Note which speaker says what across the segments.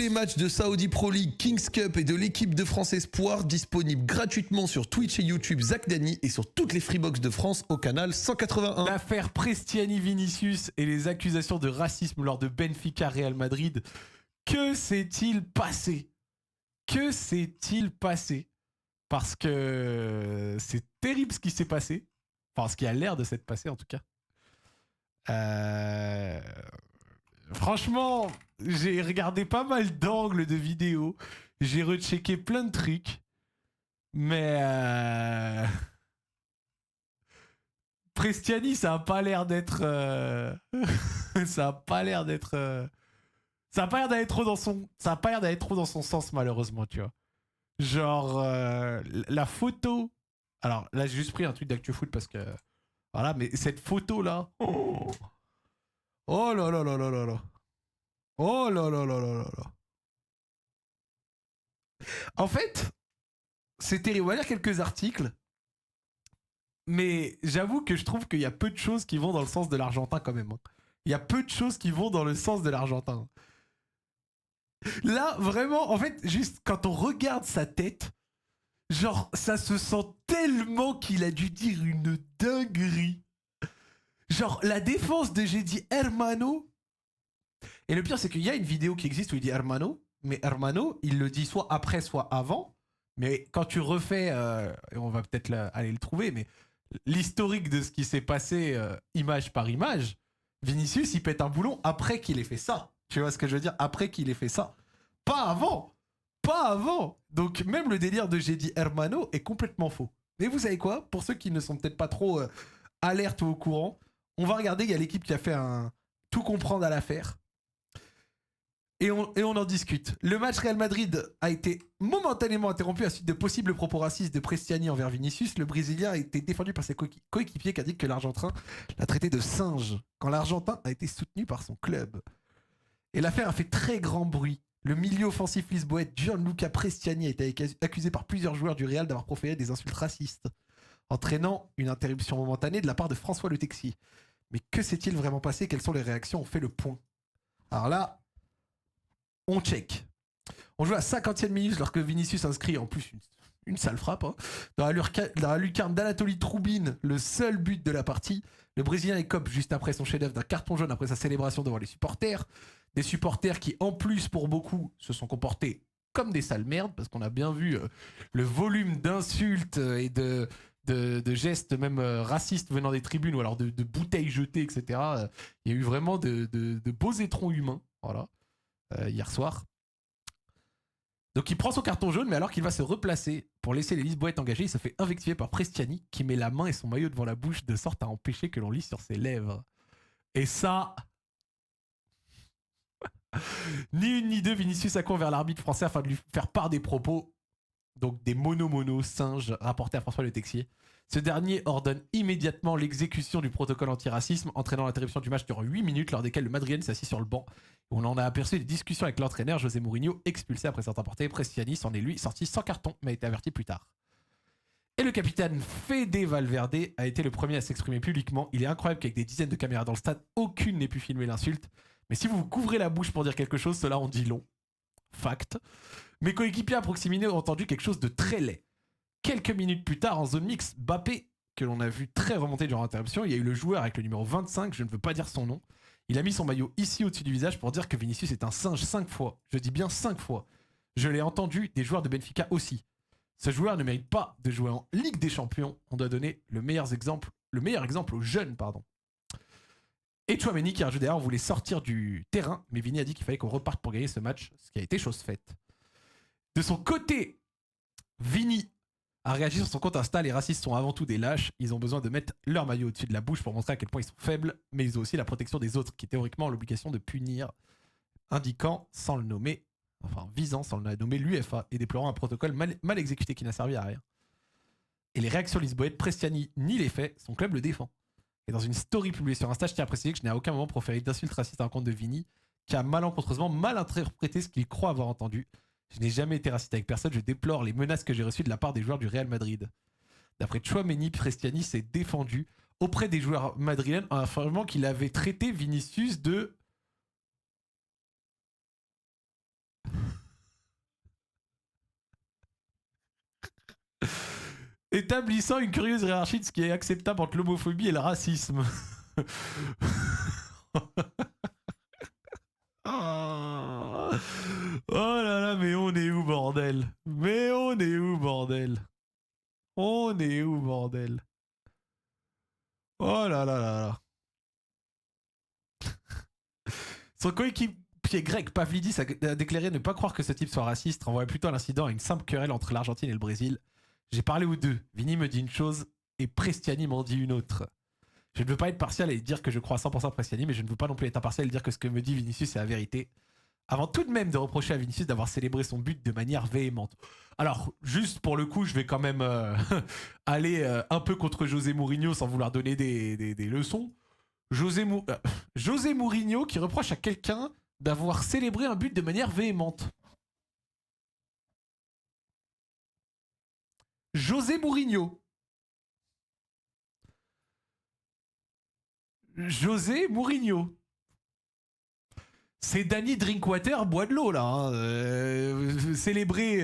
Speaker 1: les matchs de Saudi Pro League, Kings Cup et de l'équipe de France Espoir disponibles gratuitement sur Twitch et YouTube Zach Dany et sur toutes les Freebox de France au canal 181.
Speaker 2: L'affaire Prestiani-Vinicius et les accusations de racisme lors de Benfica-Real Madrid. Que s'est-il passé? Que s'est-il passé? Parce que c'est terrible ce qui s'est passé. Enfin, ce qui a l'air de s'être passé en tout cas. Franchement, j'ai regardé pas mal d'angles de vidéos. J'ai rechecké plein de trucs. Mais Prestiani, ça a pas l'air d'être... ça a pas l'air d'être... ça a pas l'air d'aller trop dans son... Ça a pas l'air d'aller trop dans son sens, malheureusement, tu vois. Genre, la photo... Alors, là, j'ai juste pris un truc d'ActuFoot parce que... Voilà, mais cette photo-là... Oh là là là là là là. Oh là là là là là là. En fait, c'est terrible. On va lire quelques articles. Mais j'avoue que je trouve qu'il y a peu de choses qui vont dans le sens de l'Argentin quand même. Il y a peu de choses qui vont dans le sens de l'Argentin. Là, vraiment, en fait, juste quand on regarde sa tête, genre, ça se sent tellement qu'il a dû dire une dinguerie. Genre, la défense de j'ai dit Hermano. Et le pire, c'est qu'il y a une vidéo qui existe où il dit Hermano. Mais Hermano, il le dit soit après, soit avant. Mais quand tu refais, on va peut-être aller le trouver, mais l'historique de ce qui s'est passé image par image, Vinicius, il pète un boulon après qu'il ait fait ça. Tu vois ce que je veux dire? Après qu'il ait fait ça. Pas avant. Pas avant. Donc même le délire de j'ai dit Hermano est complètement faux. Mais vous savez quoi? Pour ceux qui ne sont peut-être pas trop alertes ou au courant, on va regarder, il y a l'équipe qui a fait un tout comprendre à l'affaire. Et on en discute. Le match Real Madrid a été momentanément interrompu à suite de possibles propos racistes de Prestiani envers Vinicius. Le Brésilien a été défendu par ses coéquipiers qui a dit que l'Argentin l'a traité de singe quand l'Argentin a été soutenu par son club. Et l'affaire a fait très grand bruit. Le milieu offensif lisboète Gianluca Prestiani a été accusé par plusieurs joueurs du Real d'avoir proféré des insultes racistes, entraînant une interruption momentanée de la part de François Le Texier. Mais que s'est-il vraiment passé? Quelles sont les réactions? On fait le point. Alors là, on check. On joue à 50e minute lorsque Vinicius inscrit en plus une sale frappe. Hein. Dans la lucarne d'Anatoly Troubine, le seul but de la partie. Le Brésilien écope juste après son chef-d'œuvre d'un carton jaune après sa célébration devant les supporters. Des supporters qui, en plus, pour beaucoup, se sont comportés comme des sales merdes, parce qu'on a bien vu le volume d'insultes et de gestes même racistes venant des tribunes, ou alors de bouteilles jetées, etc. Il y a eu vraiment de beaux étrons humains, voilà, hier soir. Donc il prend son carton jaune, mais alors qu'il va se replacer pour laisser les Lisboètes engagés, il se fait invectiver par Prestiani, qui met la main et son maillot devant la bouche de sorte à empêcher que l'on lise sur ses lèvres. Et ça... ni une ni deux, Vinicius a couru vers l'arbitre français afin de lui faire part des propos, donc des mono singes rapportés à François Le Texier. Ce dernier ordonne immédiatement l'exécution du protocole antiracisme, entraînant l'interruption du match durant 8 minutes, lors desquelles le Madrilène s'est assis sur le banc. On en a aperçu des discussions avec l'entraîneur José Mourinho, expulsé après s'être emporté. Prestiani s'en est lui sorti sans carton, mais a été averti plus tard. Et le capitaine Fede Valverde a été le premier à s'exprimer publiquement. Il est incroyable qu'avec des dizaines de caméras dans le stade, aucune n'ait pu filmer l'insulte. Mais si vous vous couvrez la bouche pour dire quelque chose, cela en dit long. Fact. Mes coéquipiers à proximité ont entendu quelque chose de très laid. Quelques minutes plus tard, en zone mixte, Mbappé, que l'on a vu très remonter durant l'interruption, il y a eu le joueur avec le numéro 25, je ne veux pas dire son nom. Il a mis son maillot ici au-dessus du visage pour dire que Vinicius est un singe 5 fois. Je dis bien 5 fois. Je l'ai entendu des joueurs de Benfica aussi. Ce joueur ne mérite pas de jouer en Ligue des Champions. On doit donner le meilleur exemple aux jeunes, pardon. Et Tchouaméni, qui a rajouté d'ailleurs, voulait sortir du terrain, mais Vini a dit qu'il fallait qu'on reparte pour gagner ce match, ce qui a été chose faite. De son côté, Vini a réagi sur son compte Insta. Les racistes sont avant tout des lâches. Ils ont besoin de mettre leur maillot au-dessus de la bouche pour montrer à quel point ils sont faibles, mais ils ont aussi la protection des autres, qui théoriquement ont l'obligation de punir, indiquant, sans le nommer, enfin visant, sans le nommer, l'UEFA, et déplorant un protocole mal exécuté qui n'a servi à rien. Et les réactions lisboètes, Prestiani nie les faits, son club le défend. Et dans une story publiée sur Insta, je tiens à préciser que je n'ai à aucun moment proféré d'insultes racistes à l'encontre de Vini, qui a malencontreusement mal interprété ce qu'il croit avoir entendu. Je n'ai jamais été raciste avec personne, je déplore les menaces que j'ai reçues de la part des joueurs du Real Madrid. D'après Tchouaméni, Prestiani s'est défendu auprès des joueurs madrilènes en affirmant qu'il avait traité Vinicius de... Établissant une curieuse hiérarchie de ce qui est acceptable entre l'homophobie et le racisme. Oh là là, mais on est où, bordel? Mais on est où, bordel? On est où, bordel? Oh là là là là. Son coéquipier grec Pavlidis a déclaré ne pas croire que ce type soit raciste, renvoyant plutôt à l'incident à une simple querelle entre l'Argentine et le Brésil. J'ai parlé aux deux. Vini me dit une chose et Prestiani m'en dit une autre. Je ne veux pas être partial et dire que je crois à 100% Prestiani, mais je ne veux pas non plus être impartial et dire que ce que me dit Vinicius c'est la vérité. Avant tout de même de reprocher à Vinicius d'avoir célébré son but de manière véhémente. Alors, juste pour le coup, je vais quand même aller un peu contre José Mourinho sans vouloir donner des leçons. José Mourinho qui reproche à quelqu'un d'avoir célébré un but de manière véhémente. José Mourinho. José Mourinho. C'est Danny Drinkwater, bois de l'eau là. Hein. Célébrer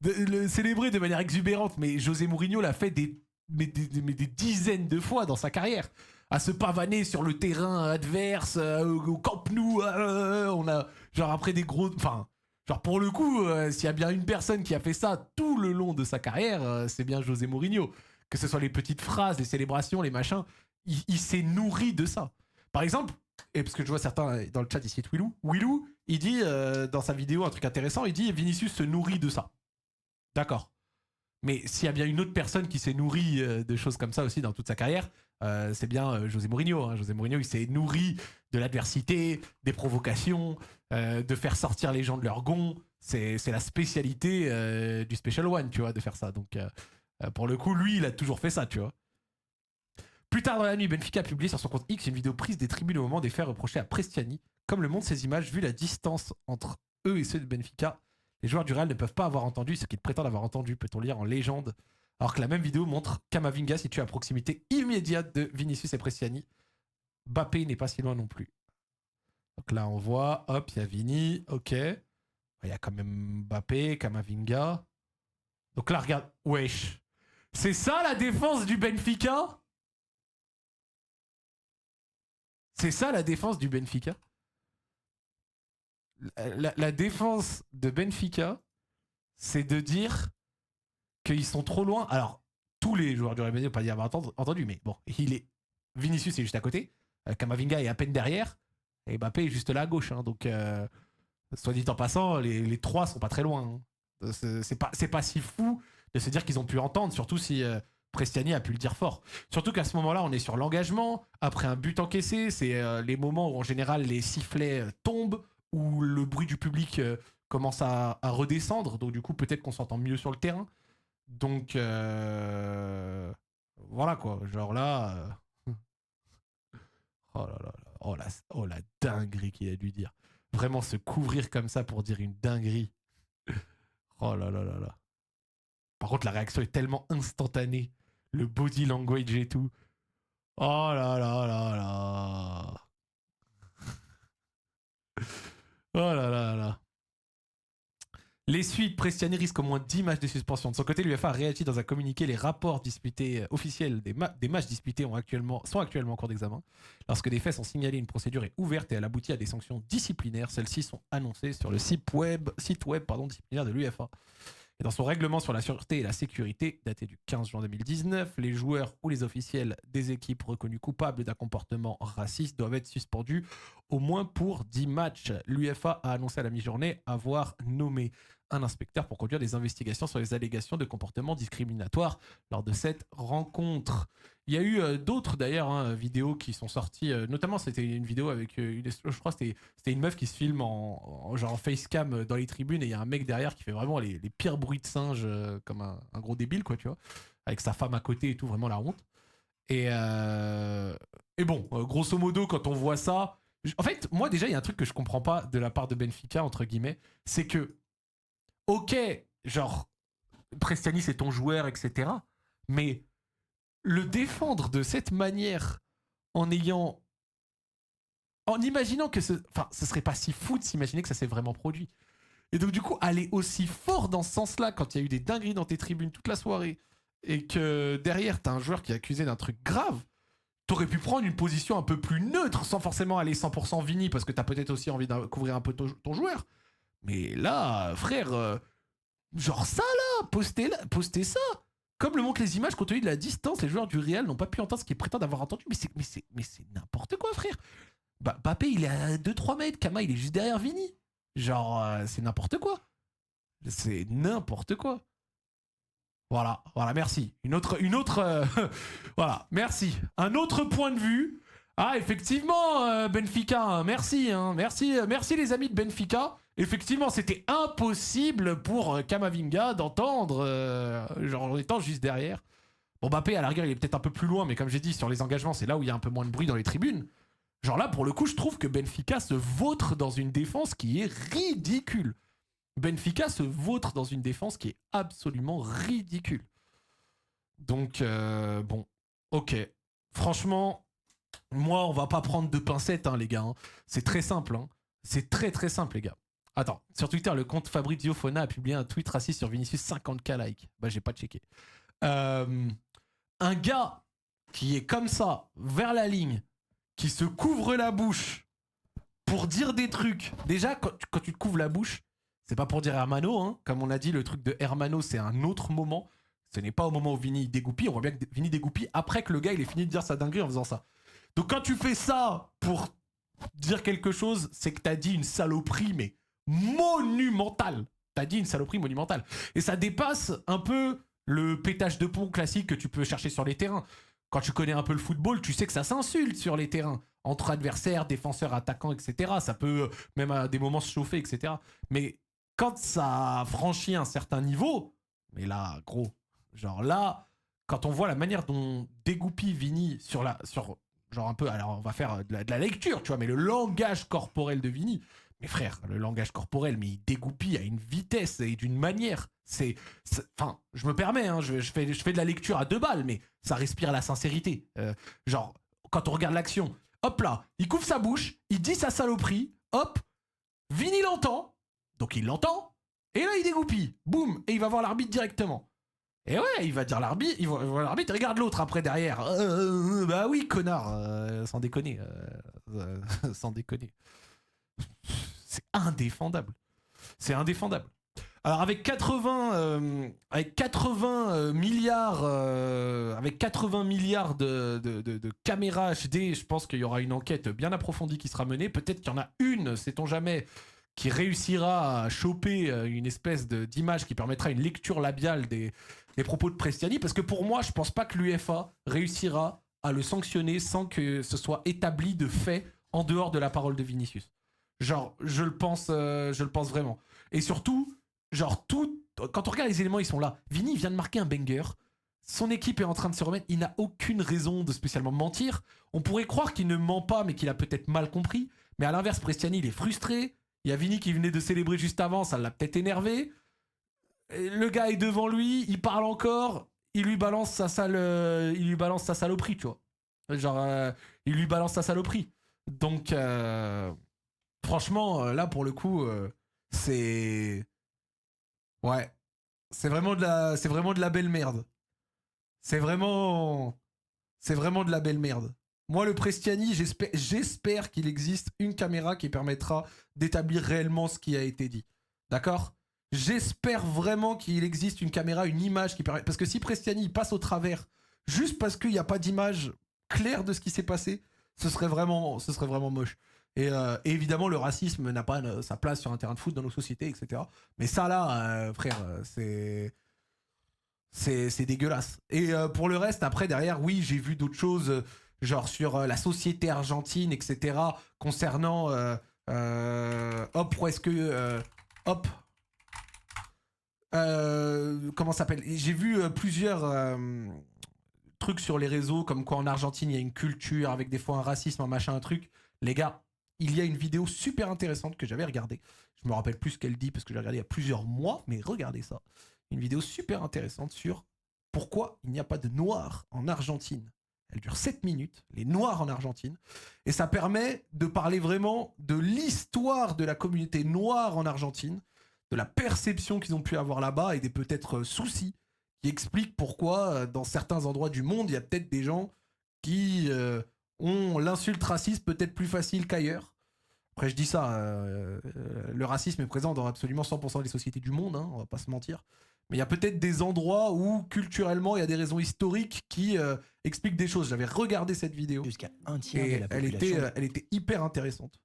Speaker 2: de manière exubérante. Mais José Mourinho l'a fait des dizaines de fois dans sa carrière. À se pavaner sur le terrain adverse, au Camp Nou. On a, genre après des gros... Enfin, genre pour le coup, s'il y a bien une personne qui a fait ça tout le long de sa carrière, c'est bien José Mourinho. Que ce soit les petites phrases, les célébrations, les machins, il s'est nourri de ça. Par exemple, et parce que je vois certains dans le chat ici de Willou, il dit dans sa vidéo un truc intéressant, il dit Vinicius se nourrit de ça. D'accord. Mais s'il y a bien une autre personne qui s'est nourrie de choses comme ça aussi dans toute sa carrière, c'est bien José Mourinho. Hein. José Mourinho, il s'est nourri de l'adversité, des provocations, de faire sortir les gens de leur gonds. C'est la spécialité du Special One, tu vois, de faire ça. Donc, pour le coup, lui, il a toujours fait ça, tu vois. Plus tard dans la nuit, Benfica a publié sur son compte X une vidéo prise des tribunes au moment des faits reprochés à Prestiani. Comme le montrent ces images, vu la distance entre eux et ceux de Benfica, les joueurs du Real ne peuvent pas avoir entendu ce qu'ils prétendent avoir entendu, peut-on lire en légende. Alors que la même vidéo montre Camavinga situé à proximité immédiate de Vinicius et Prestiani. Mbappé n'est pas si loin non plus. Donc là, on voit, hop, il y a Vini, ok. Il y a quand même Mbappé, Camavinga. Donc là, regarde, wesh. C'est ça la défense du Benfica ? C'est ça la défense du Benfica ? La défense de Benfica, c'est de dire qu'ils sont trop loin. Alors, tous les joueurs du Real Madrid n'ont pas y avoir entendu, mais bon, Vinicius est juste à côté, Camavinga est à peine derrière, et Mbappé est juste là à gauche. Hein, donc, soit dit en passant, les trois sont pas très loin. Hein. C'est pas si fou de se dire qu'ils ont pu entendre, surtout si Prestiani a pu le dire fort. Surtout qu'à ce moment-là, on est sur l'engagement. Après un but encaissé, c'est les moments où en général les sifflets tombent, où le bruit du public commence à redescendre. Donc du coup, peut-être qu'on s'entend mieux sur le terrain. Donc voilà quoi. Genre là... Oh là là, oh la dinguerie qu'il a dû dire. Vraiment se couvrir comme ça pour dire une dinguerie. Oh là là là là. Par contre, la réaction est tellement instantanée. Le body language et tout. Oh là là là là. Oh là là là. Les suites, Prestiani risque au moins 10 matchs de suspension. De son côté, l'UEFA a réagi dans un communiqué. Les rapports disputés officiels des matchs disputés sont actuellement en cours d'examen. Lorsque des faits sont signalés, une procédure est ouverte et elle aboutit à des sanctions disciplinaires. Celles-ci sont annoncées sur le site web disciplinaire de l'UEFA. Et dans son règlement sur la sûreté et la sécurité, daté du 15 juin 2019, les joueurs ou les officiels des équipes reconnues coupables d'un comportement raciste doivent être suspendus au moins pour 10 matchs. L'UEFA a annoncé à la mi-journée avoir nommé un inspecteur pour conduire des investigations sur les allégations de comportement discriminatoire lors de cette rencontre. Il y a eu d'autres d'ailleurs vidéos qui sont sorties, notamment c'était une vidéo avec, je crois que c'était une meuf qui se filme en genre facecam dans les tribunes et il y a un mec derrière qui fait vraiment les pires bruits de singe comme un gros débile quoi tu vois, avec sa femme à côté et tout, vraiment la honte. Et bon, grosso modo quand on voit ça, en fait moi déjà il y a un truc que je comprends pas de la part de Benfica entre guillemets, c'est que ok, genre Prestiani c'est ton joueur etc, mais le défendre de cette manière en imaginant que ce serait pas si fou de s'imaginer que ça s'est vraiment produit. Et donc du coup aller aussi fort dans ce sens-là quand il y a eu des dingueries dans tes tribunes toute la soirée et que derrière, t'as un joueur qui est accusé d'un truc grave, t'aurais pu prendre une position un peu plus neutre sans forcément aller 100% Vini parce que t'as peut-être aussi envie de couvrir un peu ton joueur. Mais là, frère, genre ça là, postez ça. Comme le montrent les images, compte tenu de la distance, les joueurs du Real n'ont pas pu entendre ce qu'ils prétendent avoir entendu. Mais c'est n'importe quoi, frère. Bah, Mbappé, il est à 2-3 mètres. Kama, il est juste derrière Vini. Genre, c'est n'importe quoi. C'est n'importe quoi. Voilà, merci. Une autre voilà, merci. Un autre point de vue. Ah, effectivement, Benfica, merci, hein, merci les amis de Benfica. Effectivement, c'était impossible pour Kamavinga d'entendre, genre en étant juste derrière. Bon, Mbappé, à la rigueur, il est peut-être un peu plus loin, mais comme j'ai dit, sur les engagements, c'est là où il y a un peu moins de bruit dans les tribunes. Genre là, pour le coup, je trouve que Benfica se vautre dans une défense qui est ridicule. Benfica se vautre dans une défense qui est absolument ridicule. Donc, bon, ok. Franchement, moi, on va pas prendre de pincettes, hein, les gars. Hein. C'est très simple. Hein. C'est très très simple, les gars. Attends, sur Twitter, le compte Fabrizio Fona a publié un tweet raciste sur Vinicius, 50K likes. Bah, j'ai pas checké. Un gars qui est comme ça, vers la ligne, qui se couvre la bouche pour dire des trucs. Déjà, quand tu te couvres la bouche, c'est pas pour dire Hermano, hein. Comme on a dit, le truc de Hermano, c'est un autre moment. Ce n'est pas au moment où Vini dégoupille. On voit bien que Vini dégoupille après que le gars il ait fini de dire sa dinguerie en faisant ça. Donc quand tu fais ça pour dire quelque chose, c'est que t'as dit une saloperie, mais monumentale. T'as dit une saloperie monumentale. Et ça dépasse un peu le pétage de pont classique que tu peux chercher sur les terrains. Quand tu connais un peu le football, tu sais que ça s'insulte sur les terrains. Entre adversaires, défenseurs, attaquants, etc. Ça peut même à des moments se chauffer, etc. Mais quand ça franchit un certain niveau, mais là, gros, genre là, quand on voit la manière dont dégoupille Vini sur genre un peu, alors on va faire de la lecture, tu vois, mais le langage corporel de Vini, mais frère, le langage corporel, mais il dégoupille à une vitesse et d'une manière. Enfin, je me permets, hein, je fais de la lecture à 2 balles, mais ça respire la sincérité. Genre, quand on regarde l'action, hop là, il couvre sa bouche, il dit sa saloperie, hop, Vini l'entend, donc il l'entend, et là il dégoupille, boum, et il va voir l'arbitre directement. Et ouais, il va dire l'arbitre, il va voir l'arbitre, regarde l'autre après derrière. Bah oui, connard, sans déconner. Sans déconner. C'est indéfendable. C'est indéfendable. Alors avec 80 milliards de caméras HD, je pense qu'il y aura une enquête bien approfondie qui sera menée. Peut-être qu'il y en a une, sait-on jamais, qui réussira à choper une espèce d'image qui permettra une lecture labiale des propos de Prestiani. Parce que pour moi, je pense pas que l'UEFA réussira à le sanctionner sans que ce soit établi de fait en dehors de la parole de Vinicius. Genre, je le pense vraiment. Et surtout, genre, quand on regarde les éléments, ils sont là. Vini vient de marquer un banger. Son équipe est en train de se remettre. Il n'a aucune raison de spécialement mentir. On pourrait croire qu'il ne ment pas, mais qu'il a peut-être mal compris. Mais à l'inverse, Prestiani, il est frustré. Il y a Vini qui venait de célébrer juste avant. Ça l'a peut-être énervé. Le gars est devant lui. Il parle encore. Il lui balance sa saloperie, tu vois. Genre, il lui balance sa saloperie. Donc, franchement, là, pour le coup, c'est... Ouais. C'est vraiment de la belle merde. C'est vraiment de la belle merde. Moi, le Prestiani, j'espère qu'il existe une caméra qui permettra d'établir réellement ce qui a été dit. D'accord ? J'espère vraiment qu'il existe une caméra, une image qui permet... Parce que si Prestiani passe au travers, juste parce qu'il n'y a pas d'image claire de ce qui s'est passé, ce serait vraiment moche. Et évidemment, le racisme n'a pas sa place sur un terrain de foot dans nos sociétés, etc. Mais ça, là, frère, c'est dégueulasse. Et pour le reste, après, derrière, oui, j'ai vu d'autres choses, genre sur la société argentine, etc., concernant... comment ça s'appelle ? J'ai vu plusieurs trucs sur les réseaux, comme quoi en Argentine, il y a une culture avec des fois un racisme, un machin, un truc. Les gars, il y a une vidéo super intéressante que j'avais regardée. Je me rappelle plus ce qu'elle dit parce que j'ai regardé il y a plusieurs mois, mais regardez ça. Une vidéo super intéressante sur pourquoi il n'y a pas de noirs en Argentine. Elle dure 7 minutes, les noirs en Argentine. Et ça permet de parler vraiment de l'histoire de la communauté noire en Argentine, de la perception qu'ils ont pu avoir là-bas et des peut-être soucis qui explique pourquoi, dans certains endroits du monde, il y a peut-être des gens qui ont l'insulte raciste peut-être plus facile qu'ailleurs. Après, je dis ça, le racisme est présent dans absolument 100% des sociétés du monde, hein, on va pas se mentir. Mais il y a peut-être des endroits où, culturellement, il y a des raisons historiques qui expliquent des choses. J'avais regardé cette vidéo.
Speaker 3: Jusqu'à un tiers
Speaker 2: Et
Speaker 3: de la population.
Speaker 2: elle était hyper intéressante.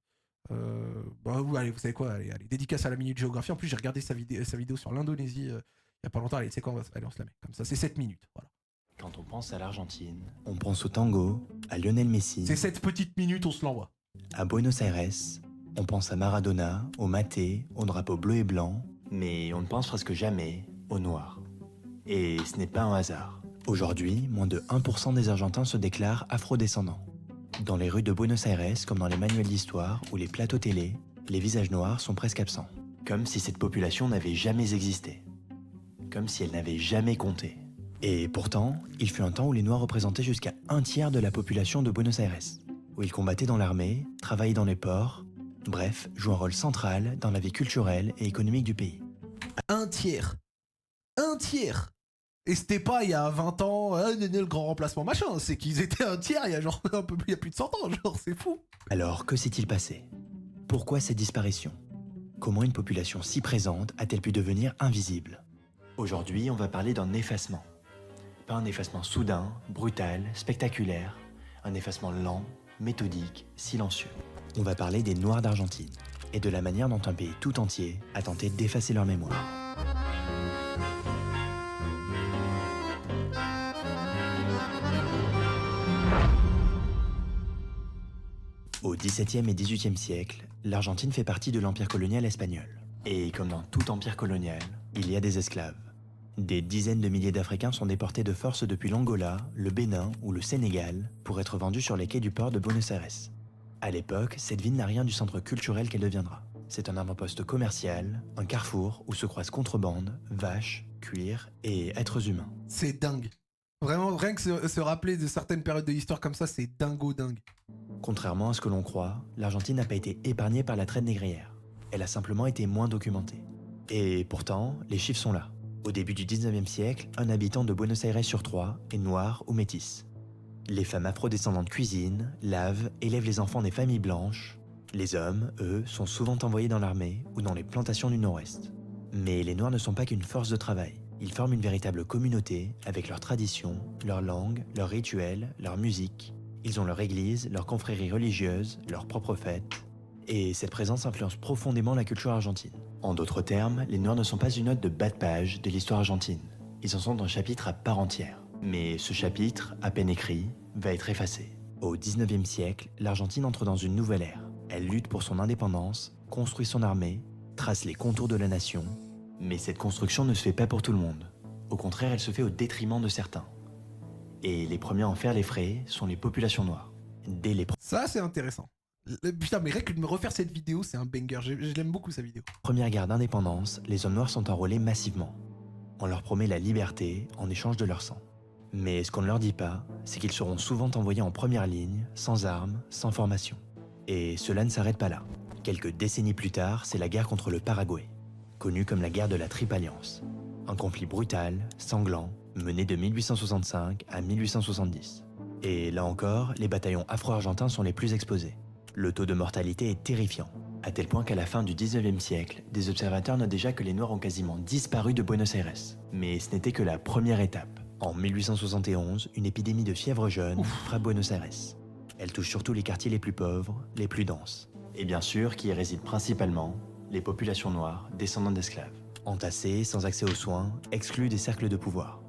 Speaker 2: Allez, vous savez quoi, allez, dédicace à la Minute Géographie. En plus, j'ai regardé sa vidéo sur l'Indonésie il y a pas longtemps. Allez, tu sais quoi, allez, on se la met. Comme ça, c'est 7 minutes. Voilà.
Speaker 3: Quand on pense à l'Argentine, on pense au tango, à Lionel Messi,
Speaker 2: C'est 7 petites minutes, on se l'envoie.
Speaker 3: à Buenos Aires, on pense à Maradona, au maté, au drapeau bleu et blanc, mais on ne pense presque jamais au noir. Et ce n'est pas un hasard. Aujourd'hui, moins de 1% des Argentins se déclarent afrodescendants. Dans les rues de Buenos Aires, comme dans les manuels d'histoire ou les plateaux télé, les visages noirs sont presque absents. Comme si cette population n'avait jamais existé. Comme si elle n'avait jamais compté. Et pourtant, il fut un temps où les Noirs représentaient jusqu'à un tiers de la population de Buenos Aires, où ils combattaient dans l'armée, travaillaient dans les ports, bref, jouaient un rôle central dans la vie culturelle et économique du pays.
Speaker 2: Un tiers. Un tiers. Et c'était pas il y a 20 ans, le grand remplacement machin. C'est qu'ils étaient un tiers il y a genre il y a plus de 100 ans. Genre, c'est fou.
Speaker 3: Alors, que s'est-il passé? Pourquoi cette disparition? Comment une population si présente a-t-elle pu devenir invisible? Aujourd'hui, on va parler d'un effacement. Pas un effacement soudain, brutal, spectaculaire, un effacement lent, méthodique, silencieux. On va parler des Noirs d'Argentine et de la manière dont un pays tout entier a tenté d'effacer leur mémoire. Au XVIIe et XVIIIe siècle, l'Argentine fait partie de l'empire colonial espagnol. Et comme dans tout empire colonial, il y a des esclaves. Des dizaines de milliers d'Africains sont déportés de force depuis l'Angola, le Bénin ou le Sénégal pour être vendus sur les quais du port de Buenos Aires. À l'époque, cette ville n'a rien du centre culturel qu'elle deviendra. C'est un avant-poste commercial, un carrefour où se croisent contrebande, vaches, cuir et êtres humains.
Speaker 2: C'est dingue. Vraiment, rien que se rappeler de certaines périodes de l'histoire comme ça, c'est dingue.
Speaker 3: Contrairement à ce que l'on croit, l'Argentine n'a pas été épargnée par la traite négrière. Elle a simplement été moins documentée. Et pourtant, les chiffres sont là. Au début du 19e siècle, un habitant de Buenos Aires sur 3 est noir ou métis. Les femmes afrodescendantes cuisinent, lavent, élèvent les enfants des familles blanches. Les hommes, eux, sont souvent envoyés dans l'armée ou dans les plantations du Nord-Ouest. Mais les Noirs ne sont pas qu'une force de travail. Ils forment une véritable communauté avec leurs traditions, leur langue, leurs rituels, leur musique. Ils ont leur église, leur confrérie religieuse, leurs propres fêtes. Et cette présence influence profondément la culture argentine. En d'autres termes, les Noirs ne sont pas une note de bas de page de l'histoire argentine. Ils en sont un chapitre à part entière. Mais ce chapitre, à peine écrit, va être effacé. Au 19e siècle, l'Argentine entre dans une nouvelle ère. Elle lutte pour son indépendance, construit son armée, trace les contours de la nation. Mais cette construction ne se fait pas pour tout le monde. Au contraire, elle se fait au détriment de certains. Et les premiers à en faire les frais sont les populations noires. Dès les
Speaker 2: Ça, c'est intéressant. Putain, mais rien que de me refaire cette vidéo, c'est un banger. Je l'aime beaucoup, sa vidéo.
Speaker 3: premières guerres d'indépendance, les hommes noirs sont enrôlés massivement. On leur promet la liberté en échange de leur sang. Mais ce qu'on ne leur dit pas, c'est qu'ils seront souvent envoyés en première ligne, sans armes, sans formation. Et cela ne s'arrête pas là. Quelques décennies plus tard, c'est la guerre contre le Paraguay, connue comme la guerre de la Triple Alliance. Un conflit brutal, sanglant, mené de 1865 à 1870. Et là encore, les bataillons afro-argentins sont les plus exposés. Le taux de mortalité est terrifiant, à tel point qu'à la fin du 19e siècle, des observateurs notent déjà que les Noirs ont quasiment disparu de Buenos Aires. Mais ce n'était que la première étape. En 1871, une épidémie de fièvre jaune frappe Buenos Aires. Elle touche surtout les quartiers les plus pauvres, les plus denses. Et bien sûr, qui y résident principalement les populations noires, descendantes d'esclaves. Entassés, sans accès aux soins, exclus des cercles de pouvoir.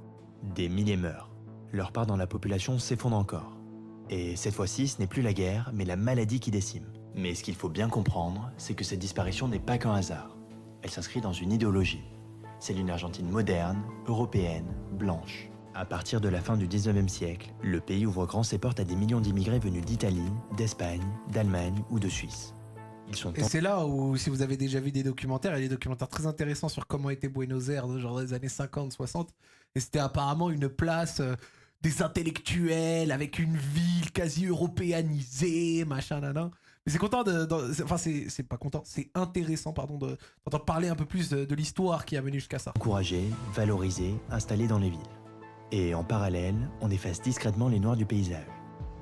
Speaker 3: Des milliers meurent. Leur part dans la population s'effondre encore. Et cette fois-ci, ce n'est plus la guerre, mais la maladie qui décime. Mais ce qu'il faut bien comprendre, c'est que cette disparition n'est pas qu'un hasard. Elle s'inscrit dans une idéologie. C'est une Argentine moderne, européenne, blanche. À partir de la fin du 19e siècle, le pays ouvre grand ses portes à des millions d'immigrés venus d'Italie, d'Espagne, d'Allemagne ou de Suisse. Ils sont
Speaker 2: Et c'est là où, si vous avez déjà vu des documentaires, il y a des documentaires très intéressants sur comment était Buenos Aires, genre dans les années 50, 60. Et c'était apparemment une place des intellectuels, avec une ville quasi européanisée, machin, nanan. Mais c'est content enfin, c'est pas content, c'est intéressant, pardon, d'entendre parler un peu plus de l'histoire qui a mené jusqu'à ça.
Speaker 3: Encouragés, valorisés, installés dans les villes. Et en parallèle, on efface discrètement les Noirs du paysage.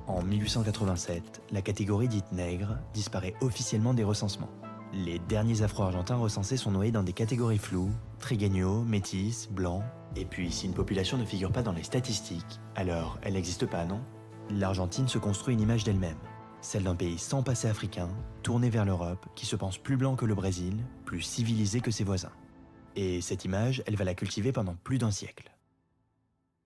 Speaker 3: En 1887, la catégorie dite nègre disparaît officiellement des recensements. Les derniers Afro-Argentins recensés sont noyés dans des catégories floues, trigueños, métis, blancs. Et puis, si une population ne figure pas dans les statistiques, alors elle n'existe pas, non? L'Argentine se construit une image d'elle-même, celle d'un pays sans passé africain, tourné vers l'Europe, qui se pense plus blanc que le Brésil, plus civilisé que ses voisins. Et cette image, elle va la cultiver pendant plus d'un siècle.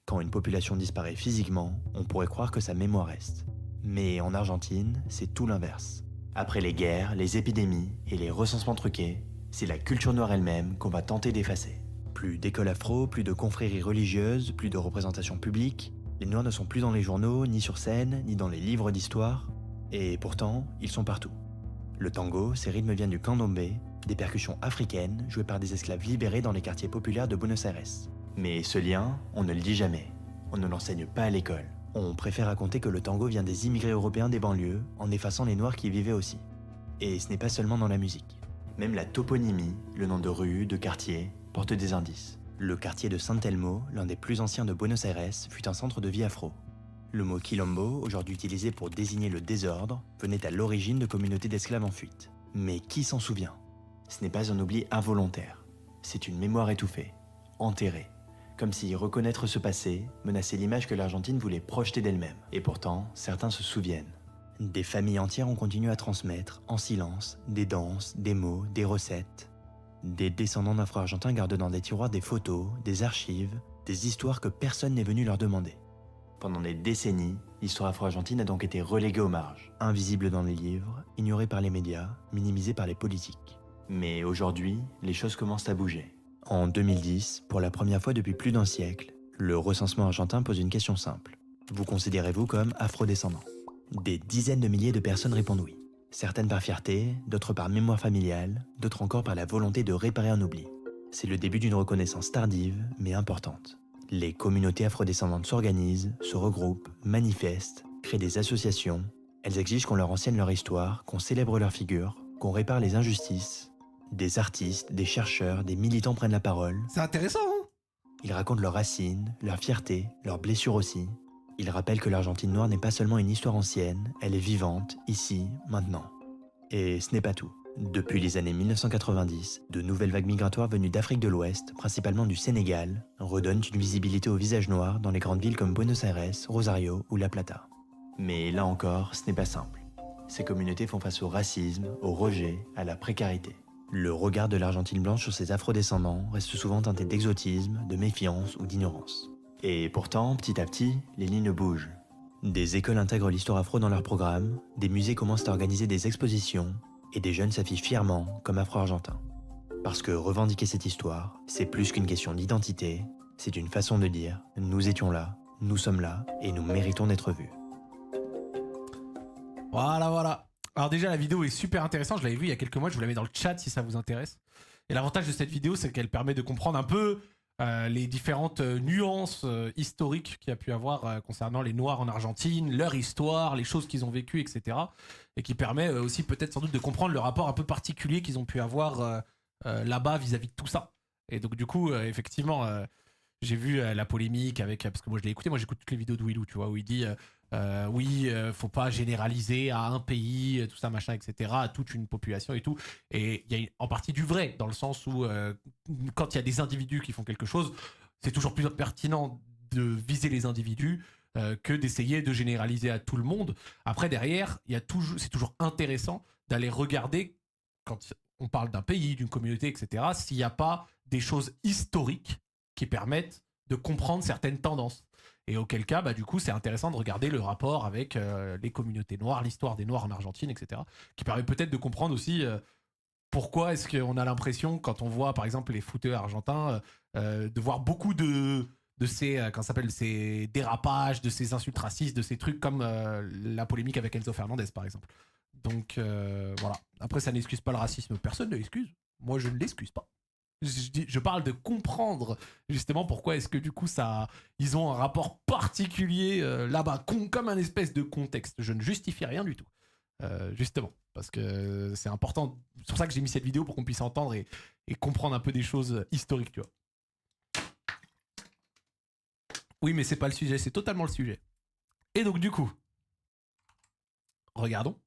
Speaker 3: Quand une population disparaît physiquement, on pourrait croire que sa mémoire reste. Mais en Argentine, c'est tout l'inverse. Après les guerres, les épidémies et les recensements truqués, c'est la culture noire elle-même qu'on va tenter d'effacer. Plus d'écoles afro, plus de confréries religieuses, plus de représentations publiques. Les Noirs ne sont plus dans les journaux, ni sur scène, ni dans les livres d'histoire. Et pourtant, ils sont partout. Le tango, ses rythmes viennent du candomblé, des percussions africaines jouées par des esclaves libérés dans les quartiers populaires de Buenos Aires. Mais ce lien, on ne le dit jamais. On ne l'enseigne pas à l'école. On préfère raconter que le tango vient des immigrés européens des banlieues, en effaçant les Noirs qui y vivaient aussi. Et ce n'est pas seulement dans la musique. Même la toponymie, le nom de rue, de quartier, porte des indices. Le quartier de San Telmo, l'un des plus anciens de Buenos Aires, fut un centre de vie afro. Le mot quilombo, aujourd'hui utilisé pour désigner le désordre, venait à l'origine de communautés d'esclaves en fuite. Mais qui s'en souvient? Ce n'est pas un oubli involontaire. C'est une mémoire étouffée, enterrée. Comme si reconnaître ce passé menaçait l'image que l'Argentine voulait projeter d'elle-même. Et pourtant, certains se souviennent. Des familles entières ont continué à transmettre, en silence, des danses, des mots, des recettes. Des descendants d'Afro-Argentins gardent dans des tiroirs des photos, des archives, des histoires que personne n'est venu leur demander. Pendant des décennies, l'histoire afro-argentine a donc été reléguée aux marges. Invisible dans les livres, ignorée par les médias, minimisée par les politiques. Mais aujourd'hui, les choses commencent à bouger. En 2010, pour la première fois depuis plus d'un siècle, le recensement argentin pose une question simple. Vous considérez-vous comme afrodescendant? Des dizaines de milliers de personnes répondent oui. Certaines par fierté, d'autres par mémoire familiale, d'autres encore par la volonté de réparer un oubli. C'est le début d'une reconnaissance tardive, mais importante. Les communautés afrodescendantes s'organisent, se regroupent, manifestent, créent des associations. Elles exigent qu'on leur enseigne leur histoire, qu'on célèbre leurs figures, qu'on répare les injustices. Des artistes, des chercheurs, des militants prennent la parole.
Speaker 2: C'est intéressant, hein?
Speaker 3: Ils racontent leurs racines, leurs fiertés, leurs blessures aussi. Ils rappellent que l'Argentine noire n'est pas seulement une histoire ancienne, elle est vivante, ici, maintenant. Et ce n'est pas tout. Depuis les années 1990, de nouvelles vagues migratoires venues d'Afrique de l'Ouest, principalement du Sénégal, redonnent une visibilité au visage noir dans les grandes villes comme Buenos Aires, Rosario ou La Plata. Mais là encore, ce n'est pas simple. Ces communautés font face au racisme, au rejet, à la précarité. Le regard de l'Argentine blanche sur ses afrodescendants reste souvent teinté d'exotisme, de méfiance ou d'ignorance. Et pourtant, petit à petit, les lignes bougent. Des écoles intègrent l'histoire afro dans leurs programmes, des musées commencent à organiser des expositions, et des jeunes s'affichent fièrement comme afro-argentins. Parce que revendiquer cette histoire, c'est plus qu'une question d'identité, c'est une façon de dire « nous étions là, nous sommes là, et nous méritons d'être vus ».
Speaker 2: Voilà. Alors déjà, la vidéo est super intéressante. Je l'avais vue il y a quelques mois. Je vous la mets dans le chat si ça vous intéresse. Et l'avantage de cette vidéo, c'est qu'elle permet de comprendre un peu les différentes nuances historiques qu'il y a pu avoir concernant les Noirs en Argentine, leur histoire, les choses qu'ils ont vécues, etc. Et qui permet aussi peut-être sans doute de comprendre le rapport un peu particulier qu'ils ont pu avoir là-bas vis-à-vis de tout ça. Et donc du coup, effectivement, j'ai vu la polémique avec... Parce que moi je l'ai écouté, moi j'écoute toutes les vidéos de Willou, tu vois, où il dit... faut pas généraliser à un pays, tout ça, machin, etc., à toute une population et tout. Et il y a en partie du vrai, dans le sens où quand il y a des individus qui font quelque chose, c'est toujours plus pertinent de viser les individus que d'essayer de généraliser à tout le monde. Après, derrière, c'est toujours intéressant d'aller regarder, quand on parle d'un pays, d'une communauté, etc., s'il n'y a pas des choses historiques qui permettent de comprendre certaines tendances. Et auquel cas, du coup, c'est intéressant de regarder le rapport avec les communautés noires, l'histoire des Noirs en Argentine, etc. Qui permet peut-être de comprendre aussi pourquoi est-ce qu'on a l'impression, quand on voit par exemple les footeurs argentins, de voir beaucoup de ces dérapages, de ces insultes racistes, de ces trucs comme la polémique avec Enzo Fernandez, par exemple. Donc voilà. Après, ça n'excuse pas le racisme. Personne ne l'excuse. Moi, je ne l'excuse pas. Je parle de comprendre justement pourquoi est-ce que du coup ils ont un rapport particulier là-bas, comme un espèce de contexte. Je ne justifie rien du tout. Justement, parce que c'est important. C'est pour ça que j'ai mis cette vidéo pour qu'on puisse entendre et comprendre un peu des choses historiques, tu vois. Oui, mais c'est pas le sujet, c'est totalement le sujet. Et donc, du coup, regardons.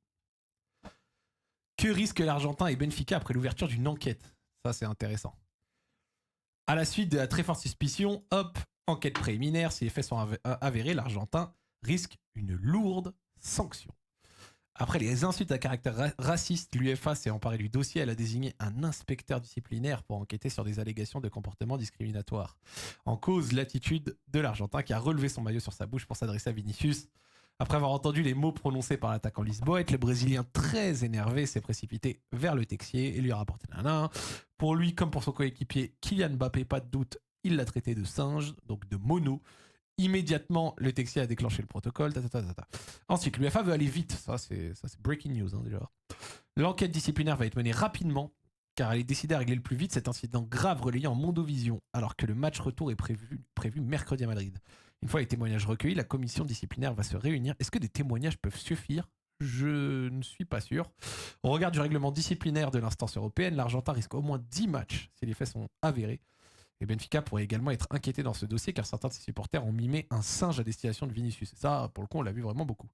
Speaker 2: Que risquent l'Argentin et Benfica après l'ouverture d'une enquête? Ça, c'est intéressant. À la suite de la très forte suspicion, hop, enquête préliminaire. Si les faits sont avérés, l'Argentin risque une lourde sanction. Après les insultes à caractère raciste, l'UEFA s'est emparée du dossier. Elle a désigné un inspecteur disciplinaire pour enquêter sur des allégations de comportement discriminatoire. En cause, l'attitude de l'Argentin qui a relevé son maillot sur sa bouche pour s'adresser à Vinicius. Après avoir entendu les mots prononcés par l'attaquant lisboète, le Brésilien très énervé s'est précipité vers le Texier et lui a rapporté nana. Pour lui, comme pour son coéquipier Kylian Mbappé, pas de doute, il l'a traité de singe, donc de mono. Immédiatement, le Texier a déclenché le protocole. Ensuite, l'UEFA veut aller vite. Ça, c'est breaking news, hein, déjà. L'enquête disciplinaire va être menée rapidement, car elle est décidée à régler le plus vite cet incident grave relayé en Mondovision, alors que le match retour est prévu mercredi à Madrid. Une fois les témoignages recueillis, la commission disciplinaire va se réunir. Est-ce que des témoignages peuvent suffire? Je ne suis pas sûr. Au regard du règlement disciplinaire de l'instance européenne, l'Argentin risque au moins 10 matchs si les faits sont avérés. Et Benfica pourrait également être inquiété dans ce dossier car certains de ses supporters ont mimé un singe à destination de Vinicius. Et ça, pour le coup, on l'a vu vraiment beaucoup.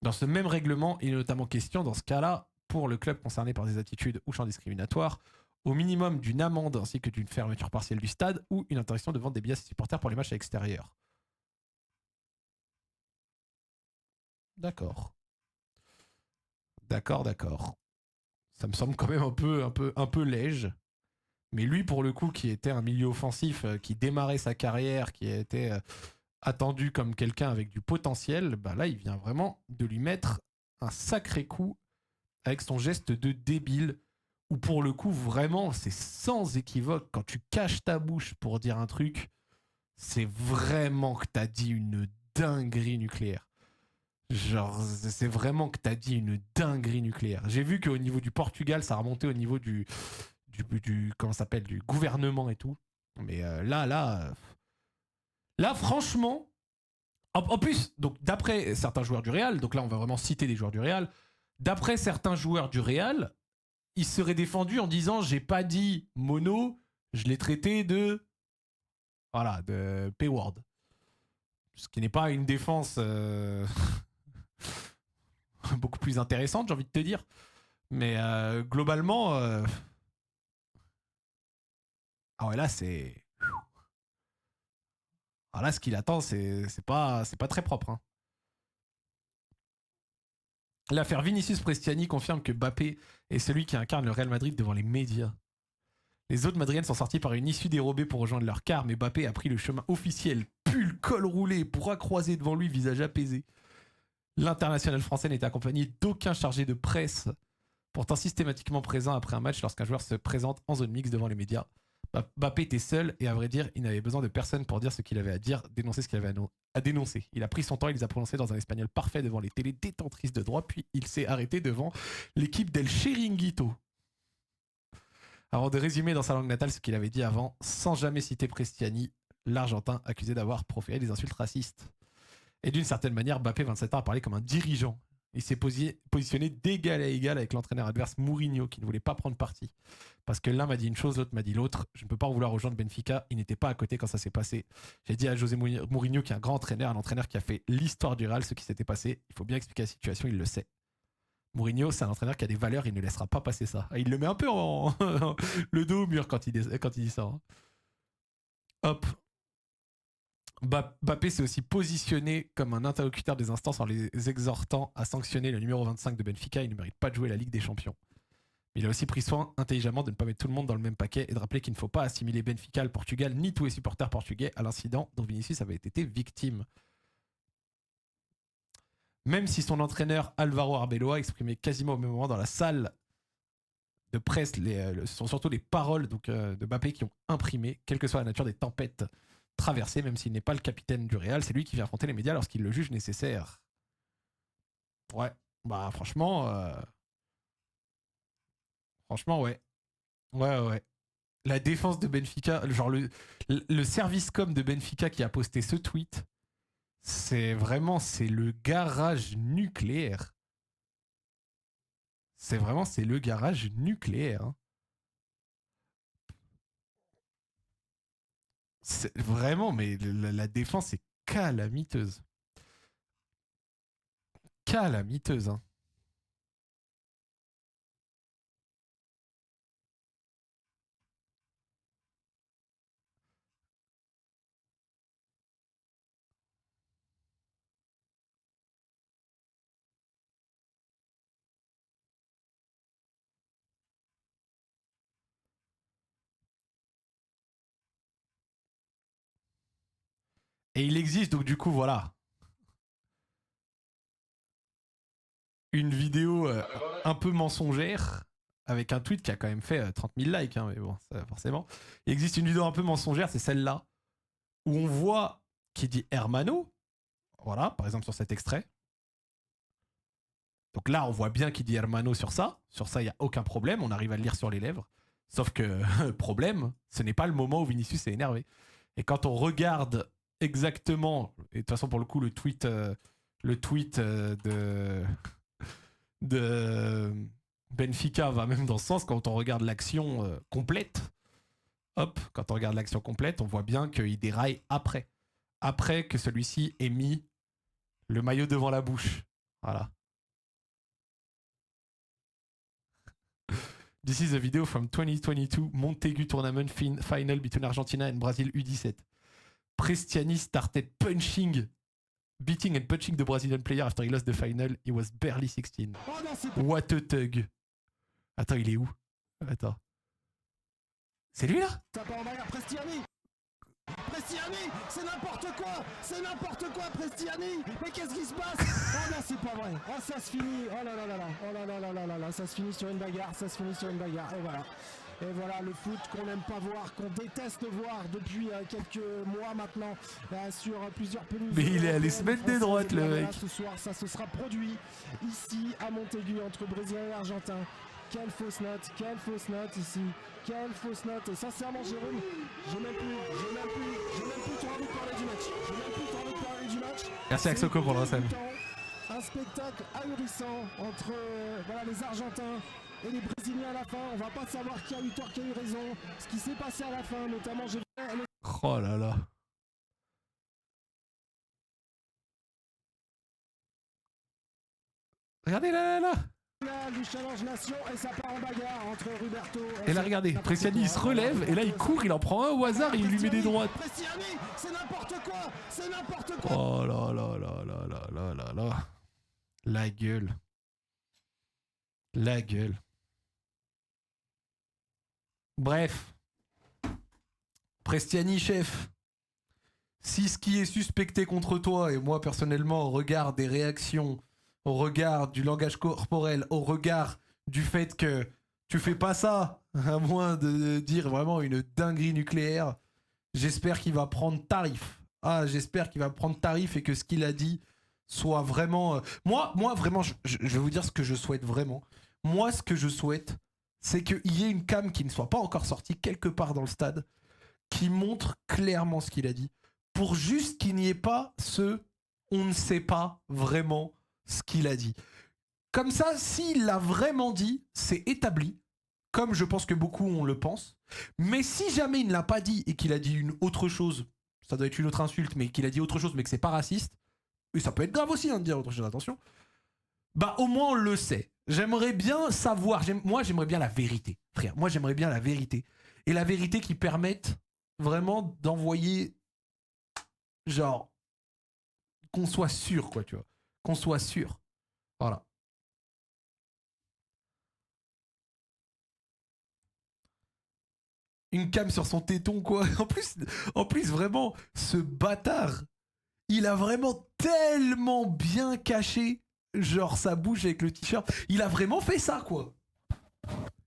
Speaker 2: Dans ce même règlement, il est notamment question, dans ce cas-là, pour le club concerné par des attitudes ou champs discriminatoires, au minimum d'une amende ainsi que d'une fermeture partielle du stade ou une interdiction de vendre des billets à ses supporters pour les matchs à l'extérieur. D'accord. D'accord. Ça me semble quand même un peu léger. Mais lui, pour le coup, qui était un milieu offensif, qui démarrait sa carrière, qui était attendu comme quelqu'un avec du potentiel, bah là, il vient vraiment de lui mettre un sacré coup avec son geste de débile, où pour le coup, vraiment, c'est sans équivoque. Quand tu caches ta bouche pour dire un truc, c'est vraiment que t'as dit une dinguerie nucléaire. Genre, c'est vraiment que t'as dit une dinguerie nucléaire. J'ai vu qu'au niveau du Portugal, ça remontait au niveau du comment ça s'appelle, du gouvernement et tout. Mais là, franchement, en plus, donc d'après certains joueurs du Real, donc là on va vraiment citer des joueurs du Real, d'après certains joueurs du Real, ils seraient défendus en disant j'ai pas dit mono, je l'ai traité de P-word. Ce qui n'est pas une défense beaucoup plus intéressante, j'ai envie de te dire. Mais globalement, ah ouais, là, c'est. Alors là, ce qu'il attend, c'est pas très propre. Hein. L'affaire Vinicius Prestiani confirme que Mbappé est celui qui incarne le Real Madrid devant les médias. Les autres Madriennes sont sortis par une issue dérobée pour rejoindre leur car, mais Mbappé a pris le chemin officiel, pull, col roulé, bras croisé devant lui, visage apaisé. L'international français n'est accompagné d'aucun chargé de presse, pourtant systématiquement présent après un match lorsqu'un joueur se présente en zone mixte devant les médias. Mbappé était seul et à vrai dire, il n'avait besoin de personne pour dire ce qu'il avait à dire, dénoncer ce qu'il avait à dénoncer. Il a pris son temps, il les a prononcés dans un espagnol parfait devant les télés détentrices de droit, puis il s'est arrêté devant l'équipe d'El Chiringuito. Avant de résumer dans sa langue natale ce qu'il avait dit avant, sans jamais citer Prestiani, l'Argentin accusé d'avoir proféré des insultes racistes. Et d'une certaine manière, Mbappé, 27 ans, a parlé comme un dirigeant. Il s'est positionné d'égal à égal avec l'entraîneur adverse Mourinho, qui ne voulait pas prendre parti. Parce que l'un m'a dit une chose, l'autre m'a dit l'autre. Je ne peux pas en vouloir rejoindre Benfica. Il n'était pas à côté quand ça s'est passé. J'ai dit à José Mourinho, qui est un grand entraîneur, un entraîneur qui a fait l'histoire du Real, ce qui s'était passé. Il faut bien expliquer la situation, il le sait. Mourinho, c'est un entraîneur qui a des valeurs, il ne laissera pas passer ça. Il le met un peu en le dos au mur quand il dit ça. Hein. Hop. Mbappé s'est aussi positionné comme un interlocuteur des instances en les exhortant à sanctionner le numéro 25 de Benfica. Il ne mérite pas de jouer la Ligue des Champions. Mais il a aussi pris soin intelligemment de ne pas mettre tout le monde dans le même paquet et de rappeler qu'il ne faut pas assimiler Benfica, le Portugal, ni tous les supporters portugais à l'incident dont Vinicius avait été victime. Même si son entraîneur Álvaro Arbeloa exprimait quasiment au même moment dans la salle de presse, ce sont surtout les paroles de Mbappé qui ont imprimé, quelle que soit la nature des tempêtes traversées, même s'il n'est pas le capitaine du Real, c'est lui qui vient affronter les médias lorsqu'il le juge nécessaire. Ouais, bah franchement, ouais. Ouais. La défense de Benfica, genre le service com de Benfica qui a posté ce tweet, c'est le garage nucléaire. C'est vraiment, c'est le garage nucléaire. Hein. C'est vraiment, mais la défense est calamiteuse. Calamiteuse, hein. Et il existe, donc du coup, voilà, une vidéo un peu mensongère avec un tweet qui a quand même fait 30 000 likes, hein, mais bon, ça, forcément. Il existe une vidéo un peu mensongère, c'est celle-là, où on voit qui dit Hermano, voilà, par exemple sur cet extrait. Donc là, on voit bien qu'il dit Hermano sur ça. Sur ça, il n'y a aucun problème, on arrive à le lire sur les lèvres. Sauf que, problème, ce n'est pas le moment où Vinicius est énervé. Et quand on regarde exactement, et de toute façon, pour le coup, le tweet de Benfica va même dans ce sens. Quand on regarde l'action complète, hop, quand on regarde l'action complète, on voit bien qu'il déraille après. Après que celui-ci ait mis le maillot devant la bouche. Voilà. This is a video from 2022 Montaigu Tournament final between Argentina and Brazil U17. Prestiani started beating and punching the Brazilian player after he lost the final. He was barely 16. What a thug. Attends, il est où? Attends. C'est lui là?
Speaker 4: Prestiani, c'est n'importe quoi! C'est n'importe quoi, Prestiani! Mais qu'est-ce qui se passe? Oh non, c'est pas vrai! Oh, ça se finit! Oh là là là là! Oh là là là là là là! Ça se finit sur une bagarre! Ça se finit sur une bagarre! Et voilà! Et voilà le foot qu'on n'aime pas voir, qu'on déteste voir depuis quelques mois maintenant sur plusieurs pelouses.
Speaker 2: Mais il est allé se mettre des droites, le mec.
Speaker 4: Ce soir, ça se sera produit ici à Montaigu entre Brésiliens et Argentins. Quelle fausse note ici. Quelle fausse note. Et sincèrement, Jérôme, j'ai même plus trop envie de parler du match.
Speaker 2: Merci Axoko pour le recel.
Speaker 4: Un spectacle ahurissant entre voilà, les Argentins et les Brésiliens à la fin. On va pas savoir qui a eu tort, qui a eu raison. Ce qui s'est passé à la fin, notamment, j'ai vu...
Speaker 2: Oh là là. Regardez là, là, là.
Speaker 4: Du challenge nation et ça part en bagarre entre Roberto
Speaker 2: et là regardez, Prestiani il se relève et là il court, il en prend un au hasard et il lui met des droites.
Speaker 4: Prestiani, c'est n'importe quoi.
Speaker 2: Oh là là là là là là là là. La gueule. Bref. Prestiani chef. Si ce qui est suspecté contre toi, et moi personnellement au regard des réactions, au regard du langage corporel, au regard du fait que tu fais pas ça, à moins de dire vraiment une dinguerie nucléaire, j'espère qu'il va prendre tarif. J'espère qu'il va prendre tarif et que ce qu'il a dit soit vraiment... Moi vraiment, je vais vous dire ce que je souhaite vraiment. Moi, ce que je souhaite, c'est qu'il y ait une cam qui ne soit pas encore sortie quelque part dans le stade, qui montre clairement ce qu'il a dit, pour juste qu'il n'y ait pas on ne sait pas vraiment ce qu'il a dit. Comme ça, s'il l'a vraiment dit, c'est établi, comme je pense que beaucoup on le pense. Mais si jamais il ne l'a pas dit et qu'il a dit une autre chose, ça doit être une autre insulte, mais qu'il a dit autre chose mais que c'est pas raciste, et ça peut être grave aussi de dire autre chose, attention, bah au moins on le sait. J'aimerais bien savoir, moi j'aimerais bien la vérité, frère. Moi j'aimerais bien la vérité. Et la vérité qui permette vraiment d'envoyer, genre, qu'on soit sûr, quoi, tu vois. Qu'on soit sûr. Voilà. Une cam sur son téton, quoi. En plus, vraiment, ce bâtard, il a vraiment tellement bien caché, genre, sa bouche avec le t-shirt. Il a vraiment fait ça, quoi.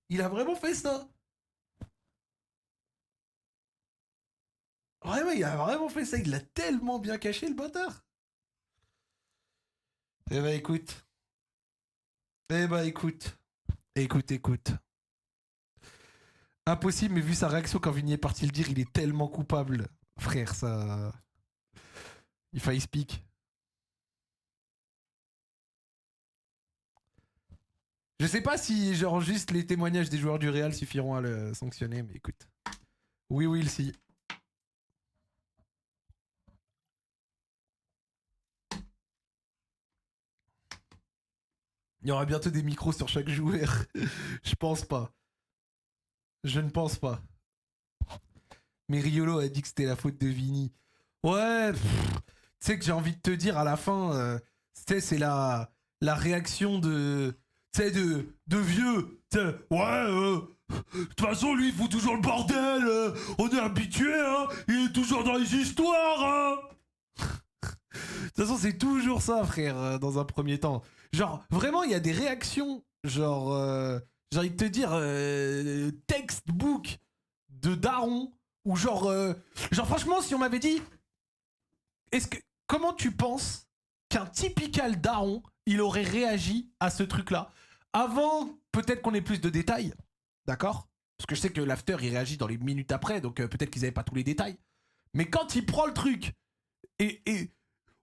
Speaker 2: Il a vraiment fait ça. Vraiment, il a vraiment fait ça. Il l'a tellement bien caché, le bâtard. Eh bah, écoute. Écoute. Impossible, mais vu sa réaction quand Vigny est parti le dire, il est tellement coupable. Frère, ça... Il faille speak. Je sais pas si genre juste les témoignages des joueurs du Real suffiront à le sanctionner, mais écoute. Oui, oui, si. Il y aura bientôt des micros sur chaque joueur. Je pense pas. Je ne pense pas. Mais Riolo a dit que c'était la faute de Vini. Ouais, tu sais que j'ai envie de te dire à la fin, c'est la réaction de vieux. Ouais, de toute façon, lui, il fout toujours le bordel. On est habitué, hein. Il est toujours dans les histoires, hein. De toute façon, c'est toujours ça, frère, dans un premier temps. Genre, vraiment, il y a des réactions, genre, j'ai envie de te dire, textbook de daron, ou genre franchement, si on m'avait dit, comment tu penses qu'un typical daron, il aurait réagi à ce truc-là, avant, peut-être qu'on ait plus de détails, d'accord? Parce que je sais que l'after, il réagit dans les minutes après, donc peut-être qu'ils avaient pas tous les détails. Mais quand il prend le truc, et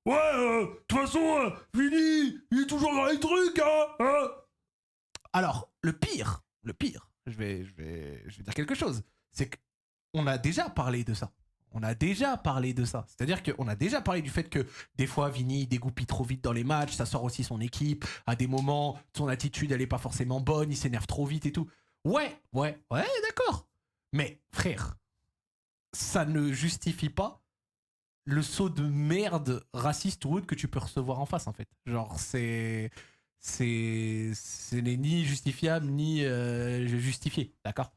Speaker 2: ouais, de toute façon, Vini, il est toujours dans les trucs, hein. Alors, le pire, je vais dire quelque chose, c'est qu'on a déjà parlé de ça. C'est-à-dire qu'on a déjà parlé du fait que des fois, Vini il dégoupille trop vite dans les matchs, ça sort aussi son équipe. À des moments, son attitude, elle est pas forcément bonne, il s'énerve trop vite et tout. Ouais, d'accord. Mais frère, ça ne justifie pas le saut de merde raciste ou autre que tu peux recevoir en face, en fait. Genre, ce n'est ni justifiable ni justifié, d'accord?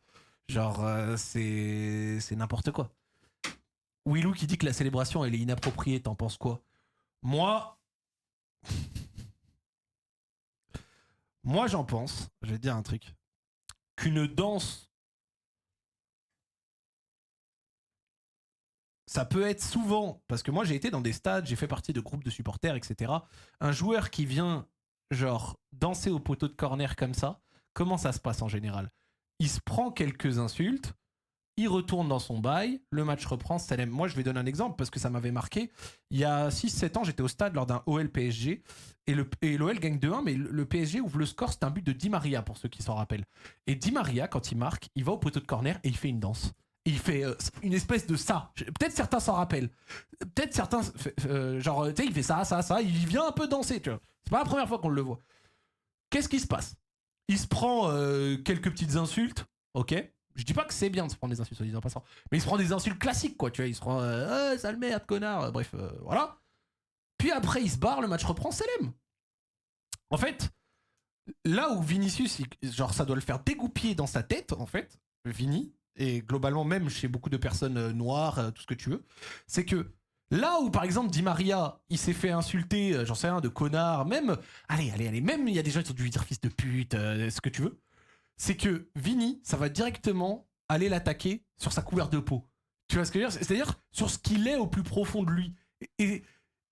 Speaker 2: Genre, c'est n'importe quoi. Willou qui dit que la célébration elle est inappropriée, t'en penses quoi? Moi j'en pense, je vais te dire un truc, qu'une danse, ça peut être souvent, parce que moi j'ai été dans des stades, j'ai fait partie de groupes de supporters, etc. Un joueur qui vient, genre, danser au poteau de corner comme ça, comment ça se passe en général? Il se prend quelques insultes, il retourne dans son bail, le match reprend, Salem. Moi, je vais donner un exemple parce que ça m'avait marqué. Il y a 6-7 ans, j'étais au stade lors d'un OL PSG et l'OL gagne 2-1, mais le PSG ouvre le score, c'est un but de Di Maria pour ceux qui s'en rappellent. Et Di Maria, quand il marque, il va au poteau de corner et il fait une danse. Et il fait une espèce de ça. Peut-être certains s'en rappellent. Peut-être certains, genre, tu sais, il fait ça, il vient un peu danser, tu vois. C'est pas la première fois qu'on le voit. Qu'est-ce qui se passe? Il se prend quelques petites insultes, ok? Je dis pas que c'est bien de se prendre des insultes, en passant. Mais il se prend des insultes classiques, quoi, tu vois. Il se prend sale merde, connard, bref, voilà. Puis après, il se barre, le match reprend, Selem. En fait, là où Vinicius, genre, ça doit le faire dégoupiller dans sa tête, en fait, Vini, et globalement, même chez beaucoup de personnes noires, tout ce que tu veux, c'est que là où, par exemple, Di Maria, il s'est fait insulter, j'en sais rien, de connard, même, allez, même il y a des gens qui ont dû lui dire fils de pute, ce que tu veux. C'est que Vini, ça va directement aller l'attaquer sur sa couleur de peau. Tu vois ce que je veux dire? C'est-à-dire sur ce qu'il est au plus profond de lui. Et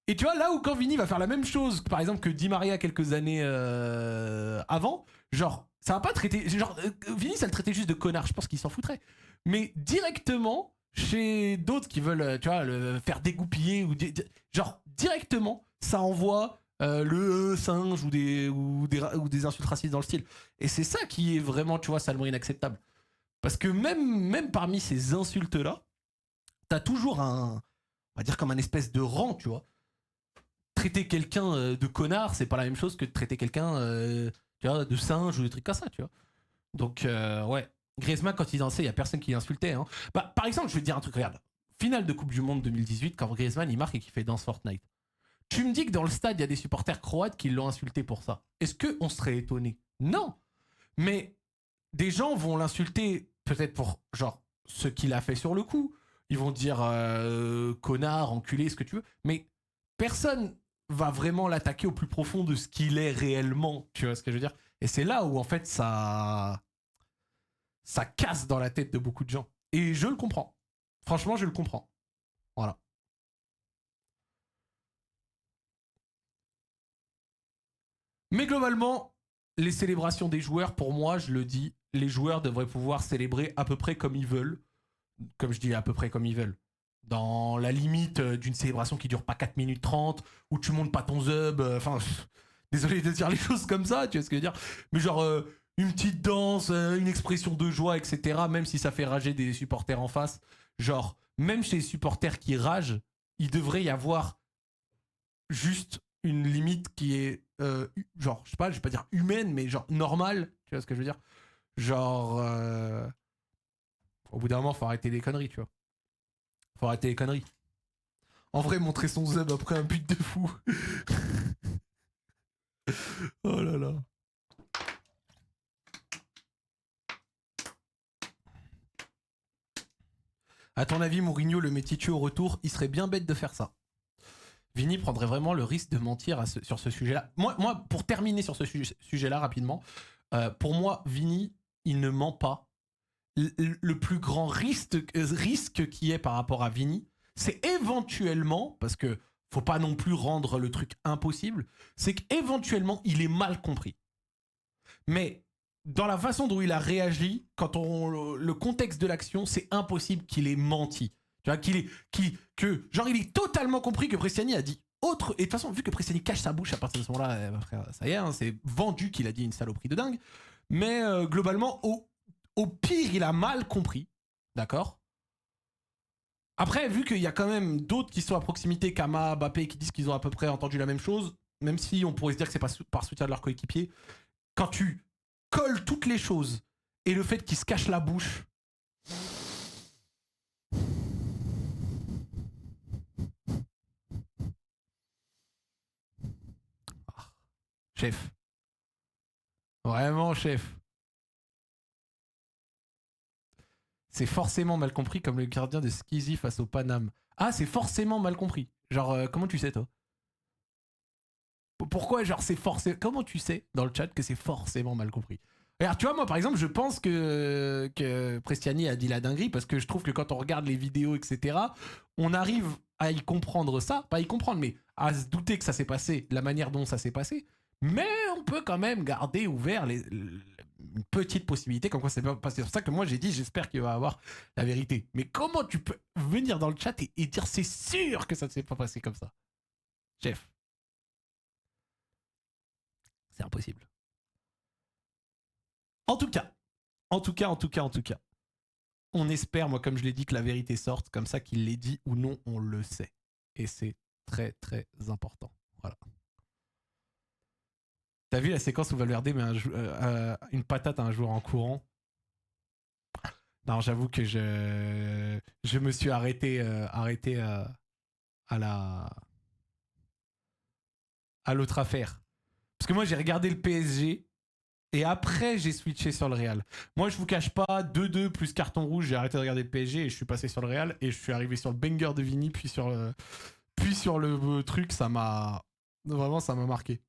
Speaker 2: tu vois, là où quand Vini va faire la même chose, par exemple, que Di Maria quelques années avant, genre, ça va pas traiter... Genre, Vini, ça le traitait juste de connard, je pense qu'il s'en foutrait. Mais directement, chez d'autres qui veulent, tu vois, le faire dégoupiller, ou genre, directement, ça envoie... le singe ou des insultes racistes dans le style. Et c'est ça qui est vraiment, tu vois, salement inacceptable. Parce que même parmi ces insultes-là, t'as toujours on va dire comme un espèce de rang, tu vois. Traiter quelqu'un de connard, c'est pas la même chose que de traiter quelqu'un tu vois, de singe ou des trucs comme ça, tu vois. Donc, ouais. Griezmann, quand il dansait, il y a personne qui l'insultait. Hein. Bah, par exemple, je vais te dire un truc, regarde. Finale de Coupe du Monde 2018, quand Griezmann, il marque et qu'il fait danse Fortnite. Tu me dis que dans le stade, il y a des supporters croates qui l'ont insulté pour ça. Est-ce qu'on serait étonné? Non. Mais des gens vont l'insulter peut-être pour genre ce qu'il a fait sur le coup. Ils vont dire connard, enculé, ce que tu veux. Mais personne va vraiment l'attaquer au plus profond de ce qu'il est réellement. Tu vois ce que je veux dire? Et c'est là où en fait ça casse dans la tête de beaucoup de gens. Et je le comprends. Franchement, je le comprends. Voilà. Mais globalement, les célébrations des joueurs, pour moi, je le dis, les joueurs devraient pouvoir célébrer à peu près comme ils veulent. Comme je dis, à peu près comme ils veulent. Dans la limite d'une célébration qui dure pas 4 minutes 30, où tu montes pas ton zub. Enfin, Désolé de dire les choses comme ça, tu vois ce que je veux dire. Mais genre, une petite danse, une expression de joie, etc. Même si ça fait rager des supporters en face. Genre, même chez les supporters qui ragent, il devrait y avoir juste une limite qui est, genre, je sais pas, je vais pas dire humaine, mais genre normale. Tu vois ce que je veux dire. Genre, au bout d'un moment, faut arrêter les conneries, tu vois. Faut arrêter les conneries. En vrai, montrer son zeb après un but de fou. Oh là là. À ton avis, Mourinho le met Titu au retour, il serait bien bête de faire ça. Vini prendrait vraiment le risque de mentir sur ce sujet-là. Moi, pour terminer sur ce sujet-là rapidement, pour moi, Vini, il ne ment pas. Le plus grand risque qui est par rapport à Vini, c'est éventuellement, parce que faut pas non plus rendre le truc impossible, c'est qu'éventuellement, il est mal compris. Mais dans la façon dont il a réagi, quand le contexte de l'action, c'est impossible qu'il ait menti. Tu vois, genre, il est totalement compris que Prestiani a dit autre. Et de toute façon, vu que Prestiani cache sa bouche à partir de ce moment-là, frère, ça y est, hein, c'est vendu qu'il a dit une saloperie de dingue. Mais globalement, au pire, il a mal compris. D'accord ? Après, vu qu'il y a quand même d'autres qui sont à proximité, Kama, Mbappé, qui disent qu'ils ont à peu près entendu la même chose, même si on pourrait se dire que c'est pas par soutien de leur coéquipier, quand tu colles toutes les choses et le fait qu'ils se cachent la bouche. Chef. Vraiment, chef. C'est forcément mal compris comme le gardien de Skeezy face au Paname. Ah, c'est forcément mal compris. Genre, comment tu sais, toi ? Pourquoi, genre, c'est forcément... Comment tu sais, dans le chat, que c'est forcément mal compris ? Alors, tu vois, moi, par exemple, je pense que Prestiani a dit la dinguerie parce que je trouve que quand on regarde les vidéos, etc., on arrive à y comprendre ça. Pas à y comprendre, mais à se douter que ça s'est passé, la manière dont ça s'est passé. Mais on peut quand même garder ouvert une petite possibilité comme quoi c'est pas passé. C'est pour ça que moi j'ai dit j'espère qu'il va avoir la vérité. Mais comment tu peux venir dans le chat et dire c'est sûr que ça ne s'est pas passé comme ça, chef? C'est impossible. En tout cas, on espère, moi comme je l'ai dit, que la vérité sorte, comme ça qu'il l'ait dit ou non, on le sait. Et c'est très très important. Voilà. T'as vu la séquence où Valverde met une patate à un joueur en courant? Non, j'avoue que je me suis arrêté à l'autre affaire. Parce que moi, j'ai regardé le PSG et après, j'ai switché sur le Real. Moi, je vous cache pas, 2-2 plus carton rouge, j'ai arrêté de regarder le PSG et je suis passé sur le Real et je suis arrivé sur le banger de Vini, puis sur le truc, ça m'a marqué.